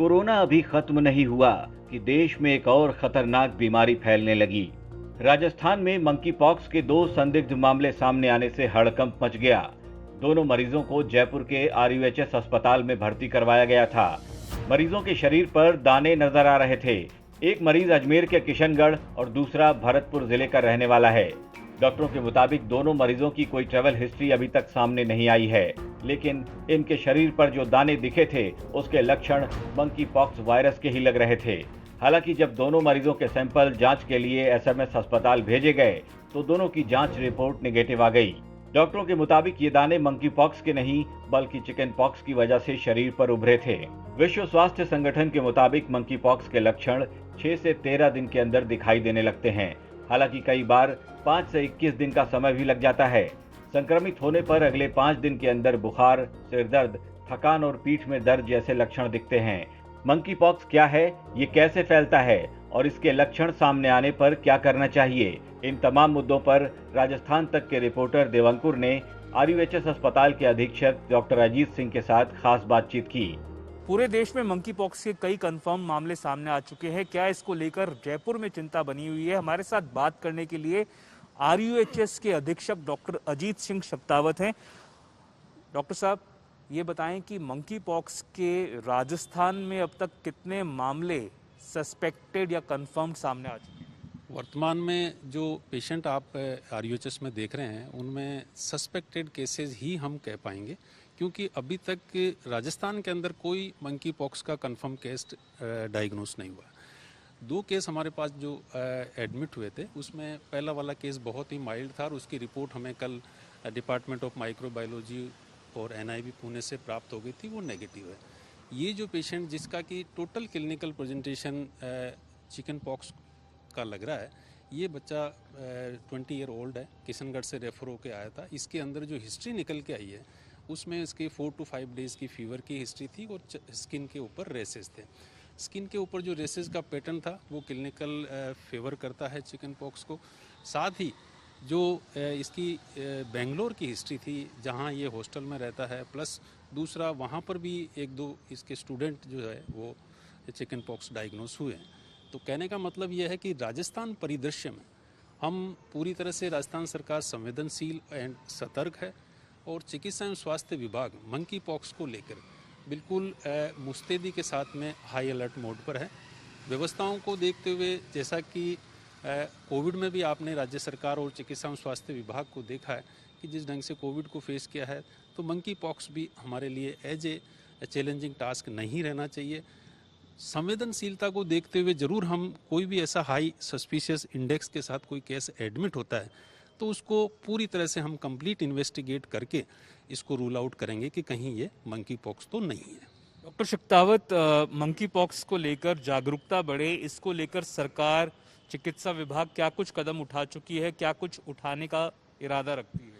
Corona अभी खत्म नहीं हुआ कि देश में एक और खतरनाक बीमारी फैलने लगी। राजस्थान में मंकी पॉक्स के 2 संदिग्ध मामले सामने आने से हड़कंप मच गया। दोनों मरीजों को जयपुर के RUHS अस्पताल में भर्ती करवाया गया था। मरीजों के शरीर पर दाने नजर आ रहे थे। एक मरीज अजमेर के किशनगढ़ और दूसरा भरतपुर जिले का रहने वाला है। डॉक्टरों के मुताबिक दोनों मरीजों की कोई ट्रैवल हिस्ट्री अभी तक सामने नहीं आई है, लेकिन इनके शरीर पर जो दाने दिखे थे उसके लक्षण मंकी पॉक्स वायरस के ही लग रहे थे। हालांकि जब दोनों मरीजों के सैंपल जांच के लिए SMS अस्पताल भेजे गए तो दोनों की जांच रिपोर्ट नेगेटिव आ गई। डॉक्टरों के मुताबिक ये दाने मंकी पॉक्स के नहीं बल्कि चिकन पॉक्स की वजह से शरीर पर उभरे थे। विश्व स्वास्थ्य संगठन के मुताबिक मंकी पॉक्स के लक्षण 6 से 13 दिन के अंदर दिखाई देने लगते हैं। हालांकि कई बार 5 से 21 दिन का समय भी लग जाता है। संक्रमित होने पर अगले 5 दिन के अंदर बुखार, सिर दर्द, थकान और पीठ में दर्द जैसे लक्षण दिखते हैं। मंकी पॉक्स क्या है, ये कैसे फैलता है और इसके लक्षण सामने आने पर क्या करना चाहिए, इन तमाम मुद्दों पर राजस्थान तक के रिपोर्टर देवंकुर ने RUHS अस्पताल के अधीक्षक डॉक्टर अजीत सिंह के साथ खास बातचीत की। पूरे देश में मंकी पॉक्स के कई कंफर्म मामले सामने आ चुके हैं। क्या इसको लेकर जयपुर में चिंता बनी हुई है? हमारे साथ बात करने के लिए RUHS के अधीक्षक डॉक्टर अजीत सिंह शब्दावत हैं। डॉक्टर साहब, ये बताएं कि मंकी पॉक्स के राजस्थान में अब तक कितने मामले सस्पेक्टेड या कंफर्म्ड सामने आ चुके हैं? वर्तमान में जो पेशेंट आप RUHS में देख रहे हैं उनमें सस्पेक्टेड केसेस ही हम कह पाएंगे, क्योंकि अभी तक राजस्थान के अंदर कोई मंकी पॉक्स का कंफर्म केस डायग्नोस नहीं हुआ। 2 केस हमारे पास जो एडमिट हुए थे उसमें पहला वाला केस बहुत ही माइल्ड था और उसकी रिपोर्ट हमें कल डिपार्टमेंट ऑफ माइक्रोबायोलॉजी और NIB पुणे से प्राप्त हो गई थी, वो नेगेटिव है। ये जो पेशेंट जिसका कि total clinical presentation chicken pox का लग रहा है, ये बच्चा 20 ईयर ओल्ड है, किशनगढ़ से रेफर होकर आया था। इसके अंदर जो हिस्ट्री निकल के आई है उसमें इसके 4 to 5 डेज़ की फीवर की हिस्ट्री थी और स्किन के ऊपर रेसेस थे। स्किन के ऊपर जो रेसेस का पैटर्न था वो क्लिनिकल फेवर करता है चिकन पॉक्स को। साथ ही जो इसकी बेंगलोर की हिस्ट्री थी जहाँ ये हॉस्टल में रहता है, प्लस दूसरा वहाँ पर भी 1-2 इसके स्टूडेंट जो है वो चिकन पॉक्स डायग्नोस हुए हैं। तो कहने का मतलब ये है कि राजस्थान परिदृश्य में हम पूरी तरह से राजस्थान सरकार संवेदनशील एंड सतर्क है और चिकित्सा एवं स्वास्थ्य विभाग मंकी पॉक्स को लेकर बिल्कुल मुस्तैदी के साथ में हाई अलर्ट मोड पर है। व्यवस्थाओं को देखते हुए जैसा कि कोविड में भी आपने राज्य सरकार और चिकित्सा एवं स्वास्थ्य विभाग को देखा है कि जिस ढंग से कोविड को फेस किया है, तो मंकी पॉक्स भी हमारे लिए एज ए चैलेंजिंग टास्क नहीं रहना चाहिए। संवेदनशीलता को देखते हुए जरूर हम कोई भी ऐसा हाई सस्पिशियस इंडेक्स के साथ कोई केस एडमिट होता है तो उसको पूरी तरह से हम कंप्लीट इन्वेस्टिगेट करके इसको रूल आउट करेंगे कि कहीं ये मंकी पॉक्स तो नहीं है। डॉक्टर शब्दावत, मंकी पॉक्स को लेकर जागरूकता बढ़े, इसको लेकर सरकार, चिकित्सा विभाग क्या कुछ कदम उठा चुकी है, क्या कुछ उठाने का इरादा रखती है?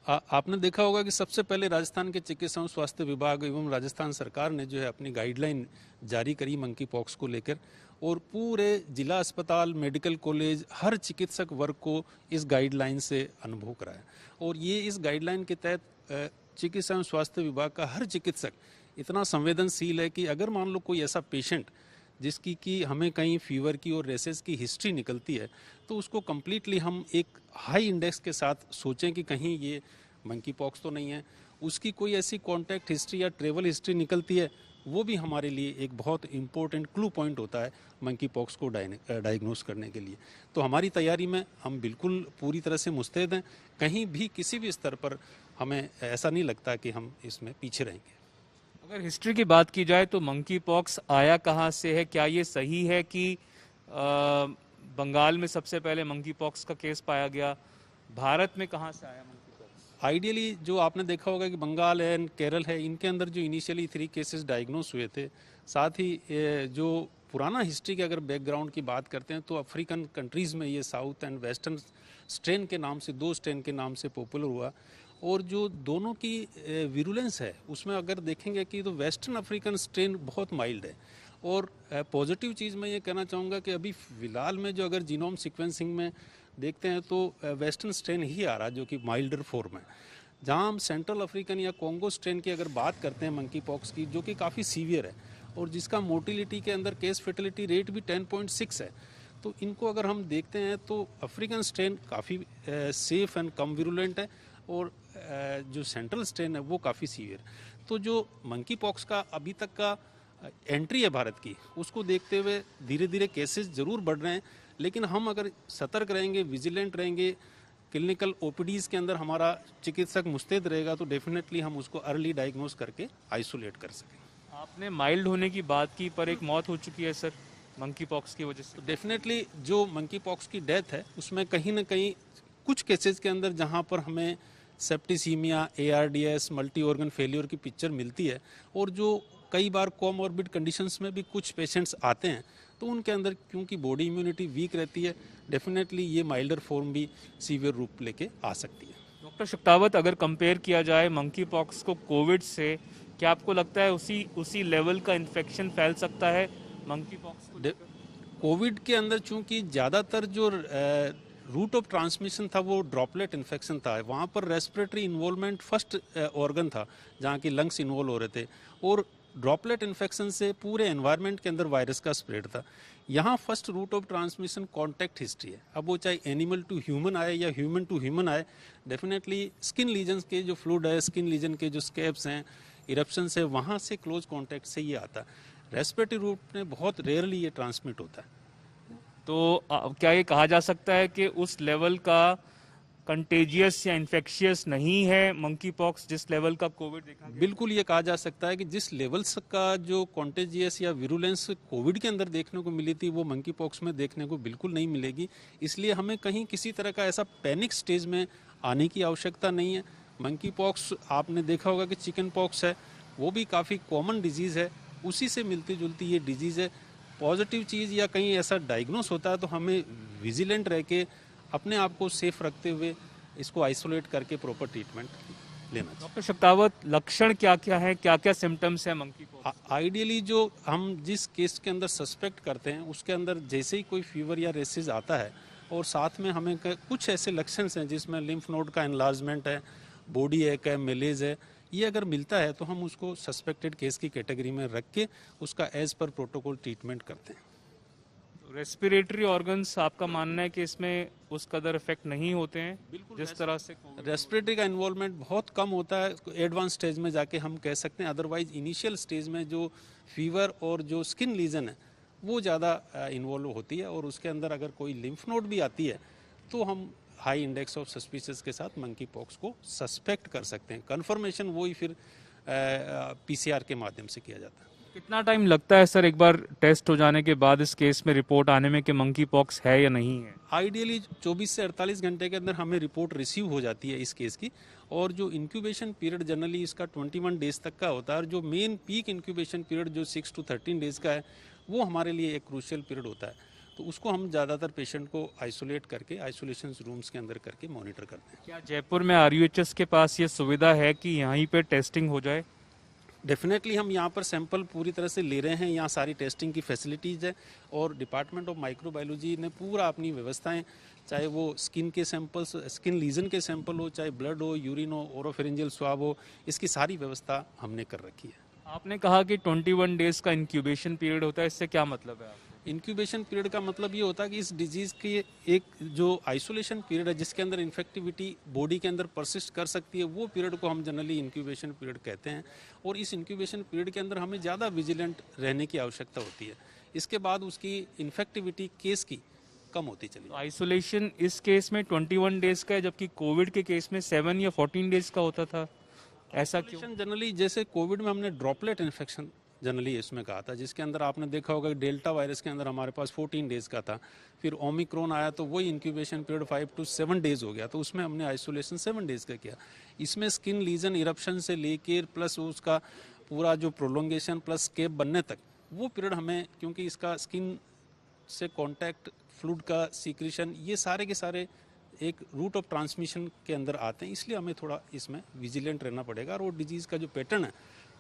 आपने देखा होगा कि सबसे पहले राजस्थान के चिकित्सा एवं स्वास्थ्य विभाग एवं राजस्थान सरकार ने जो है अपनी गाइडलाइन जारी करी मंकी पॉक्स को लेकर और पूरे जिला अस्पताल, मेडिकल कॉलेज, हर चिकित्सक वर्ग को इस गाइडलाइन से अनुभव कराया। और ये इस गाइडलाइन के तहत चिकित्सा एवं स्वास्थ्य विभाग का हर चिकित्सक इतना संवेदनशील है कि अगर मान लो कोई ऐसा पेशेंट जिसकी कि हमें कहीं फीवर की और रेसेस की हिस्ट्री निकलती है तो उसको कम्प्लीटली हम एक हाई इंडेक्स के साथ सोचें कि कहीं ये मंकी पॉक्स तो नहीं है। उसकी कोई ऐसी कॉन्टैक्ट हिस्ट्री या ट्रेवल हिस्ट्री निकलती है, वो भी हमारे लिए एक बहुत इंपॉर्टेंट क्लू पॉइंट होता है मंकी पॉक्स को डायग्नोस करने के लिए। तो हमारी तैयारी में हम बिल्कुल पूरी तरह से मुस्तैद हैं। कहीं भी किसी भी स्तर पर हमें ऐसा नहीं लगता कि हम इसमें पीछे रहेंगे। अगर हिस्ट्री की बात की जाए तो मंकी पॉक्स आया कहाँ से है? क्या ये सही है कि बंगाल में सबसे पहले मंकी पॉक्स का केस पाया गया? भारत में कहाँ से आया मंकी पॉक्स? आइडियली जो आपने देखा होगा कि बंगाल है, केरल है, इनके अंदर जो इनिशियली 3 केसेस डायग्नोस हुए थे। साथ ही जो पुराना हिस्ट्री के अगर बैकग्राउंड की बात करते हैं तो अफ्रीकन कंट्रीज़ में ये साउथ एंड वेस्टर्न स्ट्रेन के नाम से 2 स्ट्रेन के नाम से पॉपुलर हुआ। और जो दोनों की विरुलेंस है उसमें अगर देखेंगे कि तो वेस्टर्न अफ्रीकन स्ट्रेन बहुत माइल्ड है। और पॉजिटिव चीज़ मैं ये कहना चाहूँगा कि अभी फ़िलहाल में जो अगर जीनोम सीक्वेंसिंग में देखते हैं तो वेस्टर्न स्ट्रेन ही आ रहा जो कि माइल्डर फॉर्म है। जहाँ हम सेंट्रल अफ्रीकन या कॉन्गो स्ट्रेन की अगर बात करते हैं मंकी पॉक्स की, जो कि काफ़ी सीवियर है, और जिसका मोटिलिटी के अंदर केस फेटिलिटी रेट भी 10.6 है। तो इनको अगर हम देखते हैं तो अफ्रीकन स्ट्रेन काफ़ी सेफ एंड कम विरुलेंट है और जो सेंट्रल स्ट्रेन है वो काफ़ी सीवियर। तो जो मंकी पॉक्स का अभी तक का एंट्री है भारत की, उसको देखते हुए धीरे धीरे केसेस ज़रूर बढ़ रहे हैं, लेकिन हम अगर सतर्क रहेंगे, विजिलेंट रहेंगे, क्लिनिकल ओपीडीज़ के अंदर हमारा चिकित्सक मुस्तैद रहेगा तो डेफिनेटली हम उसको अर्ली डायग्नोज करके आइसोलेट कर सकें। आपने माइल्ड होने की बात की, पर एक मौत हो चुकी है सर मंकी पॉक्स की वजह से। डेफिनेटली जो मंकी पॉक्स की डेथ है उसमें कहीं ना कहीं कुछ केसेस के अंदर जहां पर हमें septicaemia, ARDS, multi organ failure की पिक्चर मिलती है और जो कई बार कोमॉर्बिड कंडीशंस में भी कुछ पेशेंट्स आते हैं तो उनके अंदर क्योंकि बॉडी इम्यूनिटी वीक रहती है, डेफिनेटली ये माइल्डर फॉर्म भी सीवियर रूप लेके आ सकती है। डॉक्टर शक्तावत, अगर कंपेयर किया जाए मंकी पॉक्स को कोविड से, क्या आपको लगता है उसी लेवल का इन्फेक्शन फैल सकता है मंकी पॉक्स को? कोविड के अंदर चूंकि ज़्यादातर जो रूट ऑफ ट्रांसमिशन था वो ड्रॉपलेट इन्फेक्शन था, वहाँ पर रेस्पिरेटरी इन्वॉल्वमेंट फर्स्ट ऑर्गन था जहाँ की लंग्स इन्वॉल्व हो रहे थे और ड्रॉपलेट इन्फेक्शन से पूरे एनवायरनमेंट के अंदर वायरस का स्प्रेड था। यहाँ first route of transmission contact history है। अब वो चाहे एनिमल टू ह्यूमन आए या ह्यूमन टू ह्यूमन आए, डेफिनेटली स्किन लीजन के जो फ्लूइड है, स्किन लीजन के जो स्कैब्स हैं, इरप्शन है, वहाँ से क्लोज कॉन्टैक्ट से ये आता है। रेस्पिरेटरी रूट में बहुत रेयरली ये ट्रांसमिट होता है। तो क्या ये कहा जा सकता है कि उस लेवल का कंटेजियस या इन्फेक्शियस नहीं है मंकी पॉक्स जिस लेवल का कोविड देखा गया? बिल्कुल ये कहा जा सकता है कि जिस लेवल का जो कॉन्टेजियस या विरुलेंस कोविड के अंदर देखने को मिली थी वो मंकी पॉक्स में देखने को बिल्कुल नहीं मिलेगी। इसलिए हमें कहीं किसी तरह का ऐसा पैनिक स्टेज में आने की आवश्यकता नहीं है। मंकी पॉक्स आपने देखा होगा कि चिकन पॉक्स है, वो भी काफ़ी कॉमन डिजीज़ है, उसी से मिलती जुलती ये डिजीज़ है। पॉजिटिव चीज़ या कहीं ऐसा डायग्नोस होता है तो हमें विजिलेंट रह के अपने आप को सेफ रखते हुए इसको आइसोलेट करके प्रॉपर ट्रीटमेंट लेना चाहिए। डॉक्टर शक्तावत, लक्षण क्या क्या है, क्या क्या सिम्टम्स है मंकी पॉक्स? आइडियली जो हम जिस केस के अंदर सस्पेक्ट करते हैं उसके अंदर जैसे ही कोई फीवर या रेसेस आता है और साथ में हमें कुछ ऐसे लक्षण हैं जिसमें लिम्फ नोड का एनलार्जमेंट है, बॉडी एक है, मेलेज है, ये अगर मिलता है तो हम उसको सस्पेक्टेड केस की कैटेगरी में रख के उसका एज पर प्रोटोकॉल ट्रीटमेंट करते हैं। रेस्पिरेटरी ऑर्गन्स, आपका मानना है कि इसमें उस कदर इफेक्ट नहीं होते हैं जिस तरह से रेस्पिरेटरी का इन्वॉल्वमेंट बहुत कम होता है, एडवांस स्टेज में जाके हम कह सकते हैं। अदरवाइज इनिशियल स्टेज में जो फीवर और जो स्किन लीजन है वो ज़्यादा इन्वॉल्व होती है और उसके अंदर अगर कोई लिम्फ नोड भी आती है तो हम हाई इंडेक्स ऑफ सस्पिशियस के साथ मंकी पॉक्स को सस्पेक्ट कर सकते हैं। कन्फर्मेशन वही फिर PCR के माध्यम से किया जाता है। कितना टाइम लगता है सर एक बार टेस्ट हो जाने के बाद इस केस में रिपोर्ट आने में कि मंकी पॉक्स है या नहीं है? आइडियली 24 से 48 घंटे के अंदर हमें रिपोर्ट रिसीव हो जाती है इस केस की और जो इंक्यूबेशन पीरियड जनरली इसका 21 डेज तक का होता है और जो मेन पीक इंक्यूबेशन पीरियड जो 6 to 13 डेज का है वो हमारे लिए एक क्रूशियल पीरियड होता है। तो उसको हम ज़्यादातर पेशेंट को आइसोलेट करके आइसोलेशन रूम्स के अंदर करके मॉनिटर करते हैं। क्या जयपुर में RUHS के पास ये सुविधा है कि यहीं पे टेस्टिंग हो जाए? डेफिनेटली हम यहाँ पर सैंपल पूरी तरह से ले रहे हैं, यहाँ सारी टेस्टिंग की फैसिलिटीज़ है और डिपार्टमेंट ऑफ माइक्रोबायोलॉजी ने पूरा अपनी व्यवस्थाएं, चाहे वो स्किन के सैंपल्स, स्किन लीजन के सैंपल हो, चाहे ब्लड हो, यूरिन हो, ओरोफेरेंजियल स्वाब हो, इसकी सारी व्यवस्था हमने कर रखी है। आपने कहा कि 21 डेज का इंक्यूबेशन पीरियड होता है, इससे क्या मतलब है? इंक्यूबेशन पीरियड का मतलब ये होता है कि इस डिजीज़ के एक जो आइसोलेशन पीरियड है जिसके अंदर इन्फेक्टिविटी बॉडी के अंदर परसिस्ट कर सकती है, वो पीरियड को हम जनरली इंक्यूबेशन पीरियड कहते हैं और इस इंक्यूबेशन पीरियड के अंदर हमें ज़्यादा विजिलेंट रहने की आवश्यकता होती है। इसके बाद उसकी इन्फेक्टिविटी केस की कम होती चली। आइसोलेशन इस केस में 21 डेज का है जबकि कोविड के केस में 7 या 14 डेज का होता था, ऐसा क्यों? जनरली जैसे कोविड में हमने ड्रॉपलेट इन्फेक्शन जनरली इसमें कहा था, जिसके अंदर आपने देखा होगा कि डेल्टा वायरस के अंदर हमारे पास 14 डेज का था, फिर ओमिक्रॉन आया तो वही इंक्यूबेशन पीरियड 5 to 7 डेज हो गया, तो उसमें हमने आइसोलेशन 7 डेज का किया। इसमें स्किन लीजन इरप्शन से लेकर प्लस उसका पूरा जो प्रोलोंगेशन प्लस स्केप बनने तक वो पीरियड हमें, क्योंकि इसका स्किन से कॉन्टैक्ट, फ्लूइड का सीक्रेशन, ये सारे के सारे एक रूट ऑफ ट्रांसमिशन के अंदर आते हैं, इसलिए हमें थोड़ा इसमें विजिलेंट रहना पड़ेगा और वो डिजीज़ का जो पैटर्न है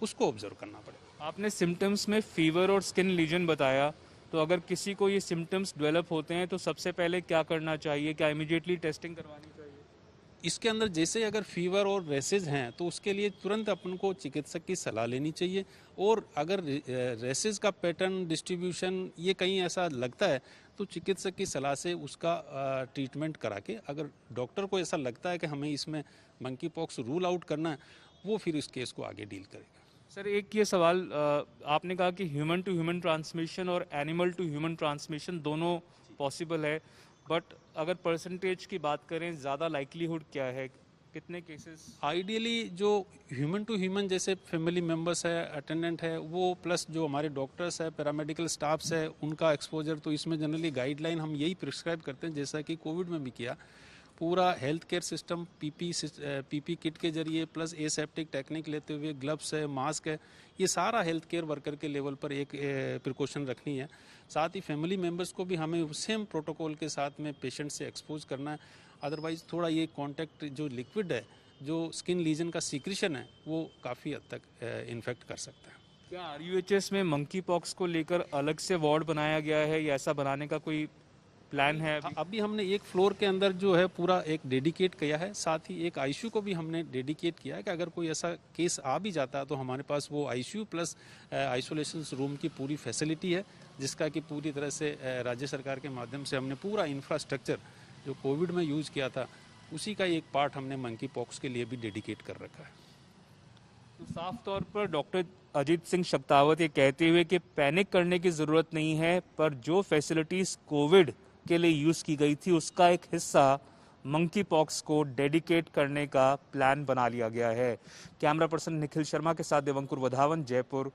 उसको ऑब्जर्व करना पड़ेगा। आपने सिम्टम्स में फीवर और स्किन लीजन बताया, तो अगर किसी को ये सिम्टम्स डेवलप होते हैं तो सबसे पहले क्या करना चाहिए? क्या इमीडिएटली टेस्टिंग करवानी चाहिए? इसके अंदर जैसे अगर फीवर और रेसेज हैं तो उसके लिए तुरंत अपन को चिकित्सक की सलाह लेनी चाहिए। और अगर रेसेज का पैटर्न डिस्ट्रीब्यूशन ये कहीं ऐसा लगता है तो चिकित्सक की सलाह से उसका ट्रीटमेंट करा के, अगर डॉक्टर को ऐसा लगता है कि हमें इसमें मंकी पॉक्स रूल आउट करना है, वो फिर इस केस को आगे डील करेगा। सर एक ये सवाल, आपने कहा कि ह्यूमन टू ह्यूमन ट्रांसमिशन और एनिमल टू ह्यूमन ट्रांसमिशन दोनों पॉसिबल है, बट अगर परसेंटेज की बात करें ज़्यादा लाइक्लीहुड क्या है, कितने केसेस? आइडियली जो ह्यूमन टू ह्यूमन जैसे फैमिली मेम्बर्स है, अटेंडेंट है, वो प्लस जो हमारे डॉक्टर्स है, पैरामेडिकल स्टाफ्स है, उनका एक्सपोजर, तो इसमें जनरली गाइडलाइन हम यही प्रिस्क्राइब करते हैं जैसा कि कोविड में भी किया। पूरा health care system PP kit के जरिए प्लस एसेप्टिक टेक्निक लेते हुए ग्लव्स है, मास्क है, ये सारा हेल्थ केयर वर्कर के लेवल पर एक प्रिकॉशन रखनी है। साथ ही फैमिली मेम्बर्स को भी हमें सेम प्रोटोकॉल के साथ में पेशेंट से एक्सपोज करना है। अदरवाइज थोड़ा ये कांटेक्ट जो लिक्विड है, जो स्किन लीजन का सीक्रेशन है, वो काफ़ी हद तक इन्फेक्ट कर सकता है। क्या आरयूएचएस में मंकी पॉक्स को लेकर अलग से वार्ड बनाया गया है या ऐसा बनाने का कोई प्लान है? अभी हमने एक फ्लोर के अंदर जो है पूरा एक डेडिकेट किया है, साथ ही एक आईसीयू को भी हमने डेडिकेट किया है कि अगर कोई ऐसा केस आ भी जाता है तो हमारे पास वो आईसीयू प्लस आइसोलेशन रूम की पूरी फैसिलिटी है, जिसका कि पूरी तरह से राज्य सरकार के माध्यम से हमने पूरा इंफ्रास्ट्रक्चर जो कोविड में यूज़ किया था उसी का एक पार्ट हमने मंकी पॉक्स के लिए भी डेडिकेट कर रखा है। तो साफ तौर पर डॉक्टर अजीत सिंह शब्तावत ये कहते हुए कि पैनिक करने की जरूरत नहीं है, पर जो फैसिलिटीज कोविड के लिए यूज की गई थी उसका एक हिस्सा मंकी पॉक्स को डेडिकेट करने का प्लान बना लिया गया है। कैमरा पर्सन निखिल शर्मा के साथ देवंकुर वधावन, जयपुर।